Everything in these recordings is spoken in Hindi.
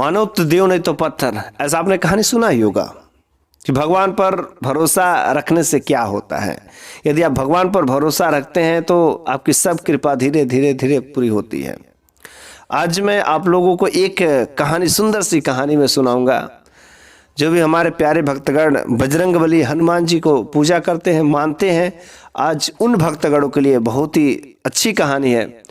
मानो तो देव नहीं तो पत्थर, ऐसा आपने कहानी सुना ही होगा कि भगवान पर भरोसा रखने से क्या होता है। यदि आप भगवान पर भरोसा रखते हैं तो आपकी सब कृपा धीरे धीरे धीरे पूरी होती है। आज मैं आप लोगों को एक कहानी, सुंदर सी कहानी में सुनाऊंगा। जो भी हमारे प्यारे भक्तगण बजरंगबली हनुमान जी को पूजा करते हैं, मानते हैं, आज उन भक्तगणों के लिए बहुत ही अच्छी कहानी है।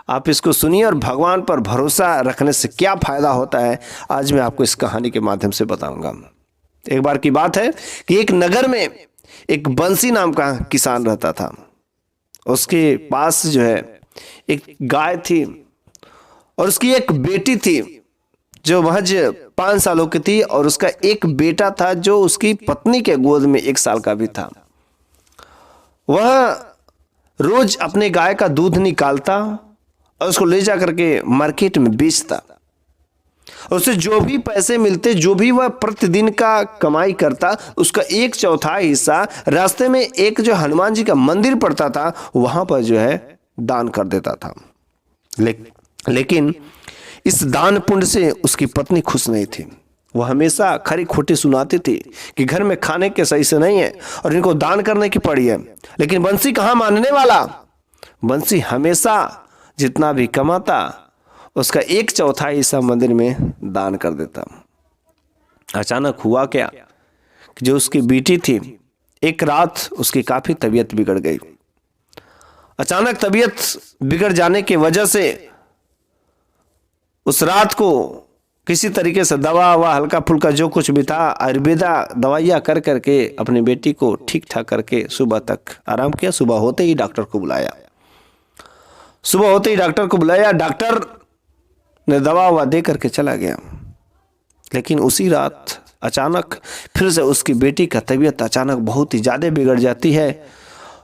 आप इसको सुनिए और भगवान पर भरोसा रखने से क्या फायदा होता है आज मैं आपको इस कहानी के माध्यम से बताऊंगा। एक बार की बात है कि एक नगर में एक बंसी नाम का किसान रहता था। उसके पास जो है एक गाय थी और उसकी एक बेटी थी जो महज 5 सालों की थी, और उसका एक बेटा था जो उसकी पत्नी के गोद में 1 साल का भी था। वह रोज अपने गाय का दूध निकालता और उसको ले जा करके मार्केट में बेचता। उससे जो भी पैसे मिलते, जो भी वह प्रतिदिन का कमाई करता, उसका 1/4 हिस्सा रास्ते में एक जो हनुमान जी का मंदिर पड़ता था वहां पर जो है दान कर देता था। लेकिन इस दान पुण्य से उसकी पत्नी खुश नहीं थी। वह हमेशा खरी खोटी सुनाती थी कि घर में खाने के सही से नहीं है और इनको दान करने की पड़ी है। लेकिन बंसी कहाँ मानने वाला। बंसी हमेशा जितना भी कमाता उसका 1/4 हिस्सा मंदिर में दान कर देता। अचानक हुआ क्या कि जो उसकी बेटी थी, एक रात उसकी काफी तबीयत बिगड़ गई। अचानक तबीयत बिगड़ जाने की वजह से उस रात को किसी तरीके से दवा व हल्का फुल्का जो कुछ भी था, आयुर्वेदा दवाइयाँ कर करके अपनी बेटी को ठीक ठाक करके सुबह तक आराम किया। सुबह होते ही डॉक्टर को बुलाया। डॉक्टर ने दवा ववा दे करके चला गया। लेकिन उसी रात अचानक फिर से उसकी बेटी का तबीयत अचानक बहुत ही ज़्यादा बिगड़ जाती है,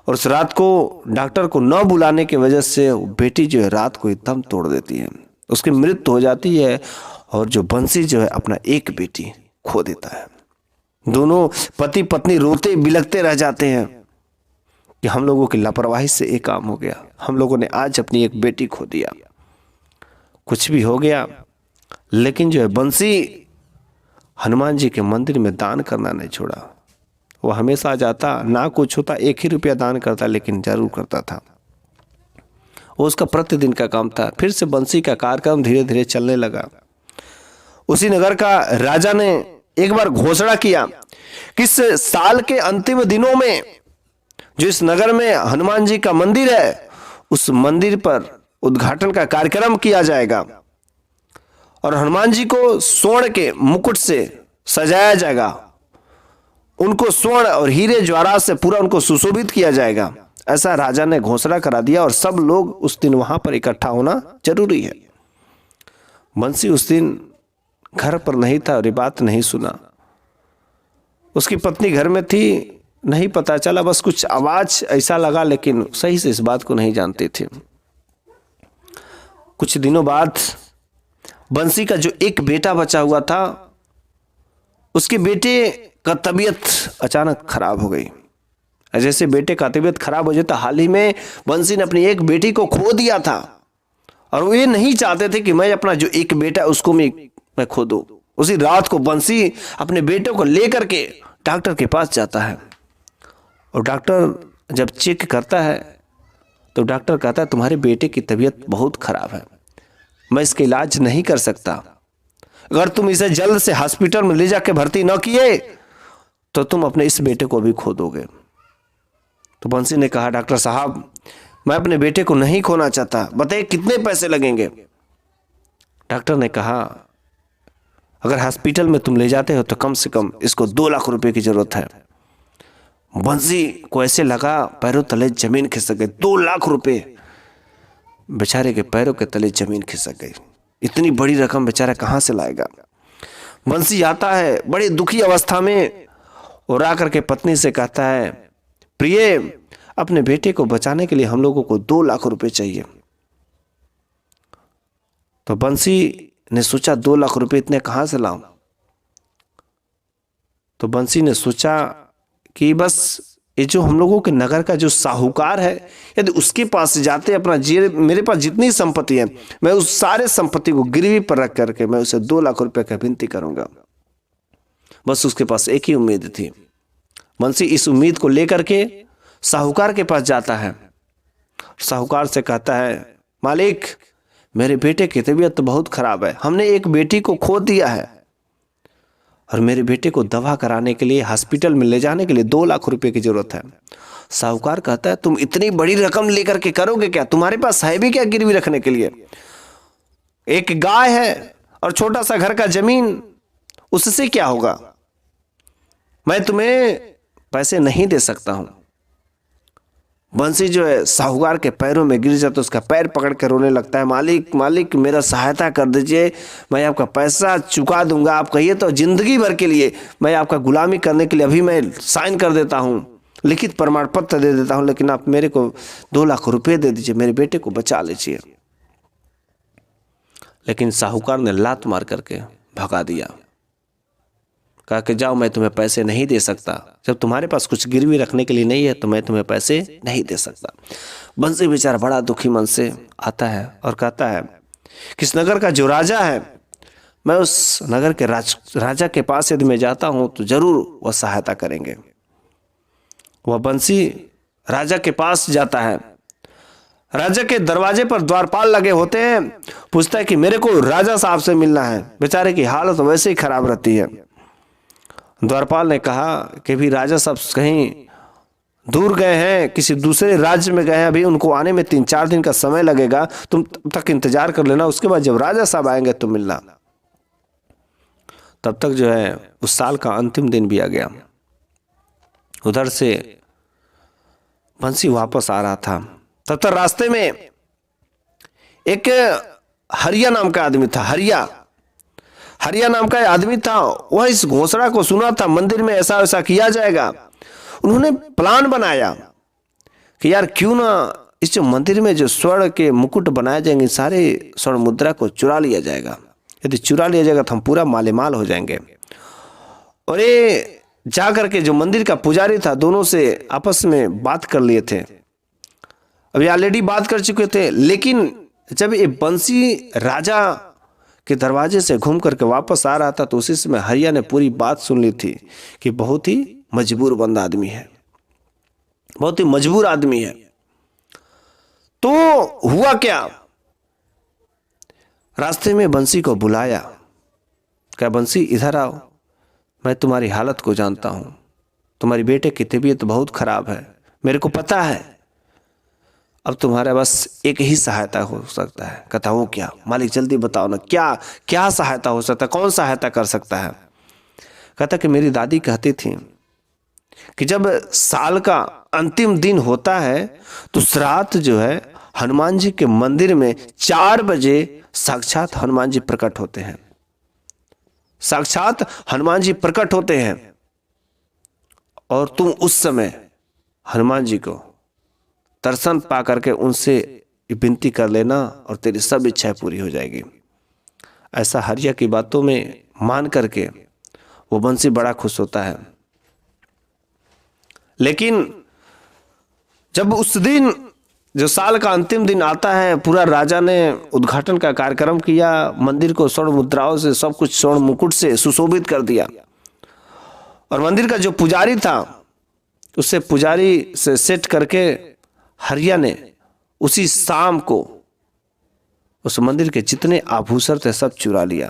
और उस रात को डॉक्टर को न बुलाने की वजह से वो बेटी जो है रात को एकदम तोड़ देती है। उसकी मृत्यु हो जाती है और जो बंसी जो है अपना एक बेटी खो देता है। दोनों पति पत्नी रोते बिलखते रह जाते हैं कि हम लोगों की लापरवाही से एक काम हो गया, हम लोगों ने आज अपनी एक बेटी खो दिया। कुछ भी हो गया, लेकिन जो है बंसी हनुमान जी के मंदिर में दान करना नहीं छोड़ा। वो हमेशा जाता, ना कुछ होता 1 ही रुपया दान करता, लेकिन जरूर करता था। वो उसका प्रतिदिन का काम था। फिर से बंसी का कार्यक्रम धीरे धीरे चलने लगा। उसी नगर का राजा ने एक बार घोषणा किया कि इस साल के अंतिम दिनों में जो इस नगर में हनुमान जी का मंदिर है, उस मंदिर पर उद्घाटन का कार्यक्रम किया जाएगा और हनुमान जी को स्वर्ण के मुकुट से सजाया जाएगा। उनको स्वर्ण और हीरे ज्वारात से पूरा उनको सुशोभित किया जाएगा। ऐसा राजा ने घोषणा करा दिया और सब लोग उस दिन वहां पर इकट्ठा होना जरूरी है। बंसी उस दिन घर पर नहीं था और ये बात नहीं सुना। उसकी पत्नी घर में थी, नहीं पता चला, बस कुछ आवाज ऐसा लगा, लेकिन सही से इस बात को नहीं जानते थे। कुछ दिनों बाद बंसी का जो एक बेटा बचा हुआ था, उसके बेटे का तबीयत अचानक खराब हो गई। जैसे बेटे का तबीयत खराब हो जाता, हाल ही में बंसी ने अपनी एक बेटी को खो दिया था और वो ये नहीं चाहते थे कि मैं अपना जो एक बेटा उसको मैं खो दूं। उसी रात को बंसी अपने बेटे को लेकर के डॉक्टर के पास जाता है और डॉक्टर जब चेक करता है तो डॉक्टर कहता है तुम्हारे बेटे की तबीयत बहुत खराब है, मैं इसका इलाज नहीं कर सकता। अगर तुम इसे जल्द से हॉस्पिटल में ले जाके भर्ती न किए तो तुम अपने इस बेटे को भी खो दोगे। तो बंसी ने कहा डॉक्टर साहब, मैं अपने बेटे को नहीं खोना चाहता, बताइए कितने पैसे लगेंगे। डॉक्टर ने कहा अगर हॉस्पिटल में तुम ले जाते हो तो कम से कम इसको 2 लाख रुपए की जरूरत है। बंसी को ऐसे लगा पैरों तले जमीन खिसक गई। 2 लाख रुपए, बेचारे के पैरों के तले जमीन खिसक गई। इतनी बड़ी रकम बेचारा कहाँ से लाएगा। बंसी आता है बड़ी दुखी अवस्था में और आकर के पत्नी से कहता है प्रिय, अपने बेटे को बचाने के लिए हम लोगों को 2 लाख रुपए चाहिए। तो बंसी ने सोचा 2 लाख रुपए इतने कहां से लाऊं। तो बंसी ने सोचा कि बस ये जो हम लोगों के नगर का जो साहूकार है, यदि उसके पास जाते अपना मेरे पास जितनी संपत्ति है मैं उस सारे संपत्ति को गिरवी पर रख करके मैं उसे 2 लाख रुपए का विनती करूंगा। बस उसके पास एक ही उम्मीद थी। बंसी इस उम्मीद को लेकर के साहूकार के पास जाता है। साहूकार से कहता है, मालिक मेरे बेटे की तबीयत तो बहुत खराब है, हमने एक बेटी को खो दिया है और मेरे बेटे को दवा कराने के लिए हॉस्पिटल में ले जाने के लिए 2 लाख रुपए की जरूरत है। साहूकार कहता है, तुम इतनी बड़ी रकम लेकर के करोगे क्या? तुम्हारे पास है भी क्या गिरवी रखने के लिए? एक गाय है और छोटा सा घर का जमीन, उससे क्या होगा? मैं तुम्हें पैसे नहीं दे सकता हूं। बंसी जो है साहूकार के पैरों में गिर जाता, उसका पैर पकड़ कर रोने लगता है, मालिक मालिक मेरा सहायता कर दीजिए, मैं आपका पैसा चुका दूंगा। आप कहिए तो जिंदगी भर के लिए मैं आपका गुलामी करने के लिए अभी मैं साइन कर देता हूं, लिखित प्रमाण पत्र दे देता हूं, लेकिन आप मेरे को 2 लाख रुपए दे दीजिए, मेरे बेटे को बचा लीजिए। लेकिन साहूकार ने लात मार करके भगा दिया, कहा कि जाओ मैं तुम्हें पैसे नहीं दे सकता, जब तुम्हारे पास कुछ गिरवी रखने के लिए नहीं है तो मैं तुम्हें पैसे नहीं दे सकता। बंसी बेचारा बड़ा दुखी मन से आता है और कहता है कि इस नगर का जो राजा है, मैं उस नगर के राजा के पास यदि मैं जाता हूं तो जरूर वह सहायता करेंगे। वह बंसी राजा के पास जाता है। राजा के दरवाजे पर द्वारपाल लगे होते हैं। पूछता है कि मेरे को राजा साहब से मिलना है। बेचारे की हालत तो वैसे ही खराब रहती है। द्वारपाल ने कहा कि भी राजा साहब कहीं दूर गए हैं, किसी दूसरे राज्य में गए हैं, अभी उनको आने में 3-4 दिन का समय लगेगा, तुम तब तक इंतजार कर लेना, उसके बाद जब राजा साहब आएंगे तो मिलना। तब तक जो है उस साल का अंतिम दिन भी आ गया। उधर से बंसी वापस आ रहा था, तब तक रास्ते में एक हरिया नाम का आदमी था। हरिया नाम का आदमी था। वह इस घोषणा को सुना था, मंदिर में ऐसा ऐसा किया जाएगा। उन्होंने प्लान बनाया कि यार क्यों ना इस जो मंदिर में जो स्वर्ण के मुकुट बनाए जाएंगे, सारे स्वर्ण मुद्रा को चुरा लिया जाएगा। यदि चुरा लिया जाएगा तो हम पूरा मालेमाल हो जाएंगे। और ये जा करके जो मंदिर का पुजारी था, दोनों से आपस में बात कर लिए थे, अभी ऑलरेडी बात कर चुके थे। लेकिन जब ये बंसी राजा के दरवाजे से घूम करके वापस आ रहा था तो उसी समय हरिया ने पूरी बात सुन ली थी कि बहुत ही मजबूर बंद आदमी है, बहुत ही मजबूर आदमी है। तो हुआ क्या, रास्ते में बंसी को बुलाया, क्या बंसी इधर आओ, मैं तुम्हारी हालत को जानता हूं, तुम्हारी बेटे की तबीयत बहुत खराब है, मेरे को पता है, अब तुम्हारे बस एक ही सहायता हो सकता है। कहता वो क्या? मालिक जल्दी बताओ ना, क्या क्या सहायता हो सकता है, कौन सहायता कर सकता है? कहता कि मेरी दादी कहती थी कि जब साल का अंतिम दिन होता है तो श्राद्ध जो है हनुमान जी के मंदिर में 4 बजे साक्षात हनुमान जी प्रकट होते हैं। साक्षात हनुमान जी प्रकट होते हैं और तुम उस समय हनुमान जी को दर्शन पा करके उनसे विनती कर लेना और तेरी सब इच्छाएं पूरी हो जाएगी। ऐसा हरिया की बातों में मान करके वो बंसी बड़ा खुश होता है। लेकिन जब उस दिन जो साल का अंतिम दिन आता है, पूरा राजा ने उद्घाटन का कार्यक्रम किया, मंदिर को स्वर्ण मुद्राओं से, सब कुछ स्वर्ण मुकुट से सुशोभित कर दिया। और मंदिर का जो पुजारी था उससे पुजारी से सेट करके हरिया ने उसी शाम को उस मंदिर के जितने आभूषण थे सब चुरा लिया।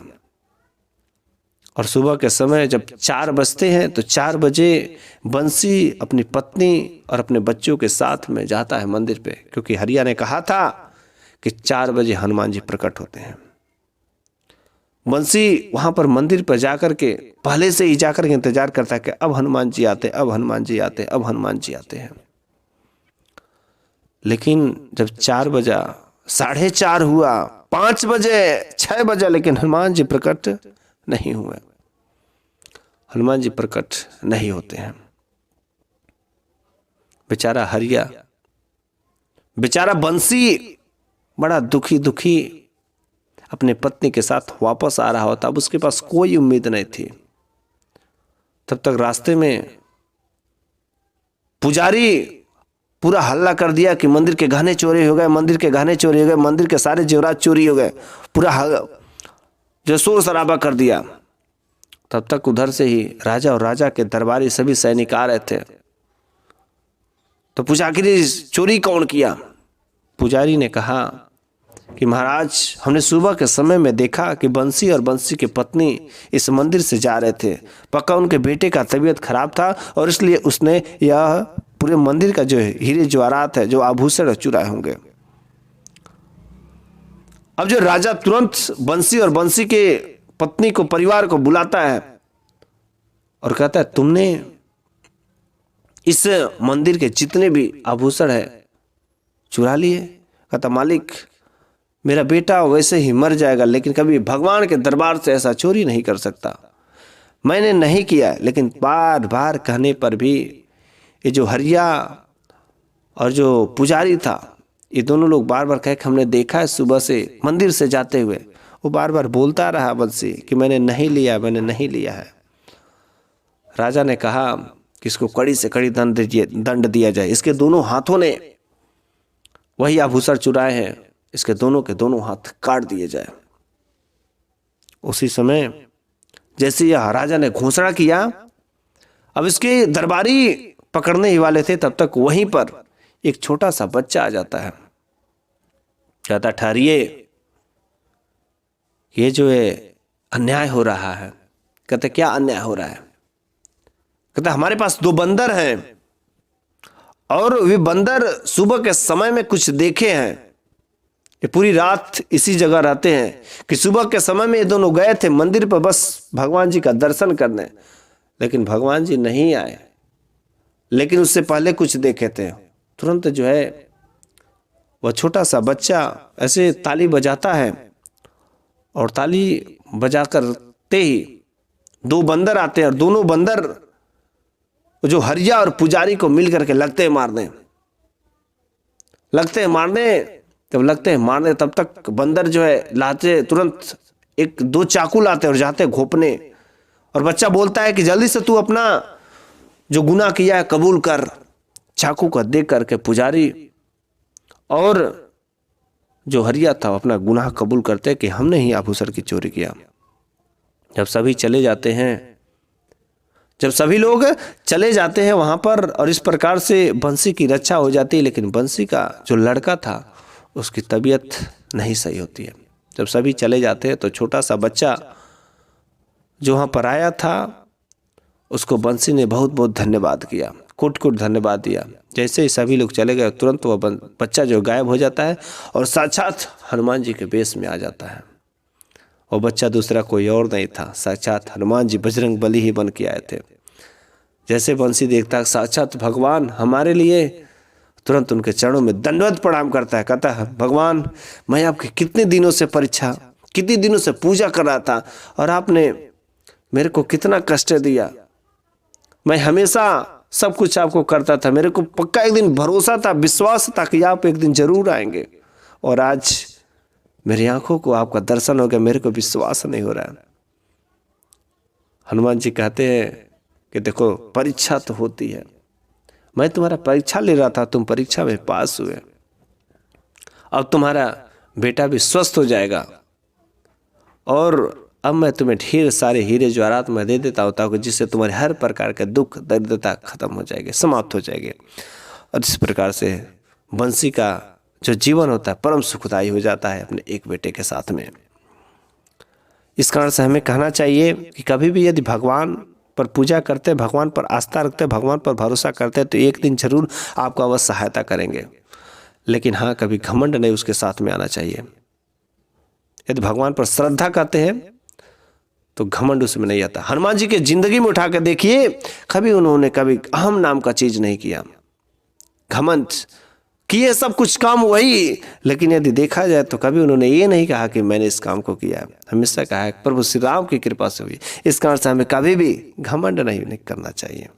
और सुबह के समय जब 4 बजते हैं तो 4 बजे बंसी अपनी पत्नी और अपने बच्चों के साथ में जाता है मंदिर पे, क्योंकि हरिया ने कहा था कि 4 बजे हनुमान जी प्रकट होते हैं। बंसी वहां पर मंदिर पर जाकर के पहले से ही जाकर के इंतजार करता है कि अब हनुमान जी आते, अब हनुमान जी आते, अब हनुमान जी आते हैं। लेकिन जब 4 बजा, 4:30 हुआ, 5 बजे, 6 बजा, लेकिन हनुमान जी प्रकट नहीं हुए। हनुमान जी प्रकट नहीं होते हैं। बेचारा हरिया, बेचारा बंसी बड़ा दुखी अपने पत्नी के साथ वापस आ रहा होता। अब उसके पास कोई उम्मीद नहीं थी। तब तक रास्ते में पुजारी पूरा हल्ला कर दिया कि मंदिर के गहने चोरी हो गए, मंदिर के गहने चोरी हो गए, मंदिर के सारे जेवरात चोरी हो गए, पूरा जो शोर शराबा कर दिया। तब तक उधर से ही राजा और राजा के दरबारी सभी सैनिक आ रहे थे। तो पूछा कि चोरी कौन किया? पुजारी ने कहा कि महाराज, हमने सुबह के समय में देखा कि बंसी और बंसी की पत्नी इस मंदिर से जा रहे थे। पक्का उनके बेटे का तबीयत खराब था और इसलिए उसने यह पूरे मंदिर का जो हीरे जवाहरात है, जो आभूषण चुराए होंगे। अब जो राजा तुरंत बंसी और बंसी के पत्नी को, परिवार को बुलाता है और कहता है, तुमने इस मंदिर के जितने भी आभूषण है चुरा लिए? कहता, मालिक, मेरा बेटा वैसे ही मर जाएगा, लेकिन कभी भगवान के दरबार से ऐसा चोरी नहीं कर सकता। मैंने नहीं किया, लेकिन बार बार कहने पर भी ये जो हरिया और जो पुजारी था, ये दोनों लोग बार बार कहे कि हमने देखा है सुबह से मंदिर से जाते हुए। वो बार बार बोलता रहा बंसी कि मैंने नहीं लिया, मैंने नहीं लिया है। राजा ने कहा कि इसको कड़ी से कड़ी दंड दिया जाए। इसके दोनों हाथों ने वही आभूषण चुराए हैं, इसके दोनों के दोनों हाथ काट दिए जाए। उसी समय जैसे यह राजा ने घोषणा किया, अब इसके दरबारी पकड़ने ही वाले थे, तब तक वहीं पर एक छोटा सा बच्चा आ जाता है। कहता, ठहरिए, ये जो है अन्याय हो रहा है। कहते, क्या अन्याय हो रहा है? कहता, हमारे पास 2 बंदर हैं और वे बंदर सुबह के समय में कुछ देखे हैं। ये पूरी रात इसी जगह रहते हैं कि सुबह के समय में ये दोनों गए थे मंदिर पर बस भगवान जी का दर्शन करने, लेकिन भगवान जी नहीं आए। लेकिन उससे पहले कुछ देखे थे। तुरंत जो है वह छोटा सा बच्चा ऐसे ताली बजाता है और ताली बजा करते ही 2 बंदर आते हैं और दोनों बंदर जो हरिया और पुजारी को मिल करके लगते हैं मारने। तब तक बंदर जो है लाते, तुरंत 1-2 चाकू लाते और जाते घोपने। और बच्चा बोलता है कि जल्दी से तू अपना जो गुनाह किया है कबूल कर। चाकू का देख करके पुजारी और जो हरिया था अपना गुनाह कबूल करते कि हमने ही आभूषण की चोरी किया। जब सभी लोग चले जाते हैं वहां पर और इस प्रकार से बंसी की रक्षा हो जाती है, लेकिन बंसी का जो लड़का था उसकी तबीयत नहीं सही होती है। जब सभी चले जाते हैं तो छोटा सा बच्चा जो वहाँ पर आया था उसको बंसी ने बहुत बहुत धन्यवाद किया, कुट धन्यवाद दिया। जैसे ही सभी लोग चले गए तुरंत वह बच्चा जो गायब हो जाता है और साक्षात हनुमान जी के वेश में आ जाता है। और बच्चा दूसरा कोई और नहीं था, साक्षात हनुमान जी बजरंग बली ही बन के आए थे। जैसे बंसी देखता है साक्षात भगवान हमारे लिए, तुरंत उनके चरणों में दंडवत प्रणाम करता है। कहता है, भगवान, मैं आपकी कितने दिनों से पूजा कर रहा था और आपने मेरे को कितना कष्ट दिया। मैं हमेशा सब कुछ आपको करता था, मेरे को पक्का एक दिन भरोसा था, विश्वास था कि आप एक दिन जरूर आएंगे, और आज मेरी आंखों को आपका दर्शन हो गया, मेरे को विश्वास नहीं हो रहा है। हनुमान जी कहते हैं कि देखो, परीक्षा तो होती है, मैं तुम्हारा परीक्षा ले रहा था, तुम परीक्षा में पास हुए, अब तुम्हारा बेटा भी स्वस्थ हो जाएगा और अब मैं तुम्हें ढेर सारे हीरे जवाहरात मैं दे देता होता हूँ जिससे तुम्हारे हर प्रकार के दुख दरिद्रता खत्म हो जाएगी, समाप्त हो जाएगी। और इस प्रकार से बंसी का जो जीवन होता है परम सुखदायी हो जाता है अपने एक बेटे के साथ में। इस कारण से हमें कहना चाहिए कि कभी भी यदि भगवान पर पूजा करते, भगवान पर आस्था रखते, भगवान पर भरोसा करते तो एक दिन जरूर आपको अवश्य सहायता करेंगे। लेकिन हाँ, कभी घमंड नहीं उसके साथ में आना चाहिए। यदि भगवान पर श्रद्धा करते हैं तो घमंड उसमें नहीं आता। हनुमान जी के जिंदगी में उठा कर देखिए, कभी उन्होंने कभी अहम नाम का चीज नहीं किया, घमंड किए सब कुछ काम वही, लेकिन यदि देखा जाए तो कभी उन्होंने ये नहीं कहा कि मैंने इस काम को किया, हमेशा कहा है प्रभु श्री राम की कृपा से हुई। इस कारण से हमें कभी भी घमंड नहीं करना चाहिए।